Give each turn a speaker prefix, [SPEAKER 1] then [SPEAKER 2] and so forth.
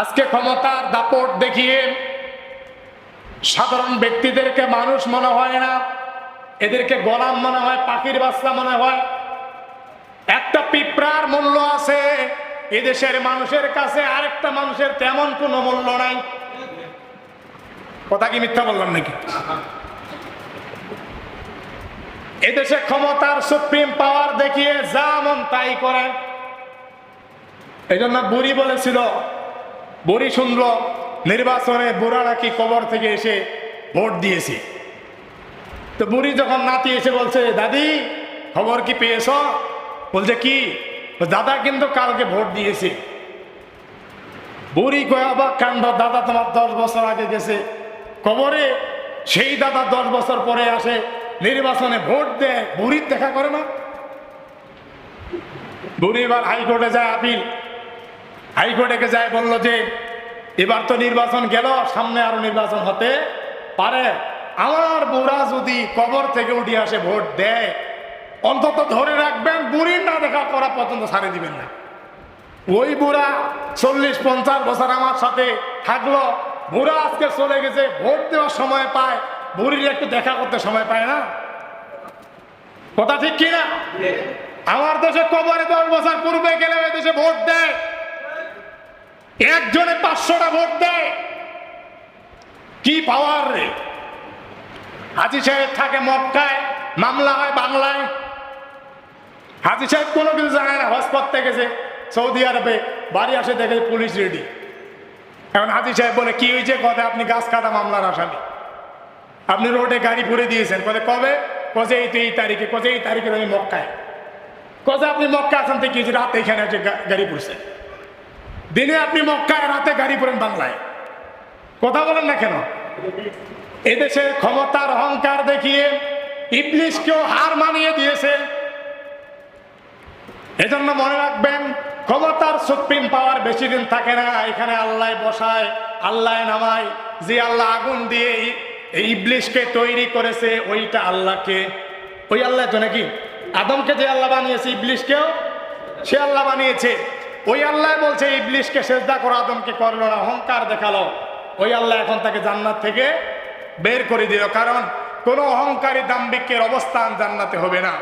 [SPEAKER 1] আজকে ক্ষমতার দাপট দেখিয়ে সাধারণ ব্যক্তিদেরকে মানুষ মনে হয় না, এদেরকে গোলাম মনে হয়, পাখির বাচ্চা মনে হয়। একটা পিঁপড়ার মূল্য আছে এদেশের মানুষের কাছে, আরেকটা মানুষের তেমন কোনো মূল্য নাই। কথা কি মিথ্যা বললাম নাকি? এদেশে ক্ষমতার সুপ্রিম পাওয়ার দেখিয়ে যা মন তাই করে। এই জন্য বুড়ি বলেছিল, বুড়ি শুনল নির্বাচনে বুড়া নাকি কবর থেকে এসে ভোট দিয়েছে। তো বুড়ি যখন নাতি এসে বলছে, দাদি খবর কি পেয়েছ? বলছে কি? দাদা কিন্তু কালকে ভোট দিয়েছে। বুড়ি কয়ে অবাক কাণ্ড, দাদা তোমার 10 বছর আগে গেছে কবরে, সেই দাদা 10 বছর পরে আসে নির্বাচনে ভোট দেয়, বুড়ির দেখা করে না? বুড়ি এবার হাইকোর্টে যায়, আপিল হাইকোর্টে যায়, বলল যে এবার তো নির্বাচন গেল, সামনে আরো নির্বাচন হতে পারে, আমার বুড়া যদি কবর থেকে উঠে আসে ভোট দেয়, অন্তত ধরে রাখবেন বুড়ির না দেখা করা পর্যন্ত ছাড়ে দিবেন না। ওই বুড়া 40-50 বছর আমার সাথে থাকলো, বুড়া আজকে চলে গেছে, ভোট দেওয়ার সময় পায়, বুড়ির একটু দেখা করতে সময় পায় না। কথা ঠিক কিনা? আমার দেশে কবরে 10 বছর পূর্বে গেলে ওই দেশে ভোট দেয়, একজনে 500টা ভোট দেয়। কি পাওয়ার রে! হাজী সাহেব থাকে মক্কায়, মামলা হয় বাংলায়। হাজী সাহেব কোনো কিছু জানে না, হজ করতে গেছে সৌদি আরবে, বাড়ি আসে দেখে পুলিশ রেডি। এখন হাজী সাহেব বলে, কি হয়েছে? কথা আপনি গাছ কাটা মামলার আসামি, আপনি রোডে গাড়ি পুড়ে দিয়েছেন। কথা কবে? কজে এই তো এই তারিখে। কজে এই তারিখে আমি মক্কায়। কজে আপনি মক্কা আসান থেকে রাতে এখানে এসে গাড়ি পুড়ছে। দিনে আপনি মক্কায়, রাতে গাড়ি পুড়েন বাংলায়। কথা বলেন না কেন? এদেশে ক্ষমতার অহংকার দেখিয়ে ইবলিসকেও হার মানিয়ে দিয়েছে। এজন্য মনে রাখবেন, ক্ষমতার সুপ্রিম পাওয়ার বেশি দিন থাকে না। এখানে আল্লাহ বসায়, আল্লাহ নামায়। যে আল্লাহ আগুন দিয়ে এই ইবলিসকে তৈরি করেছে, ওইটা আল্লাহকে, ওই আল্লাহ তো নাকি আদমকে যে আল্লাহ বানিয়েছে, ইবলিসকেও সে আল্লাহ বানিয়েছে। ওই আল্লাহ বলছে ইবলিসকে সেজদা করো, আদমকে করলো না, অহংকার দেখালো। ওই আল্লাহ এখন তাকে জান্নাত থেকে বের করে দিল, কারণ কোন অহংকারী দাম্ভিকের অবস্থান জান্নাতে হবে না।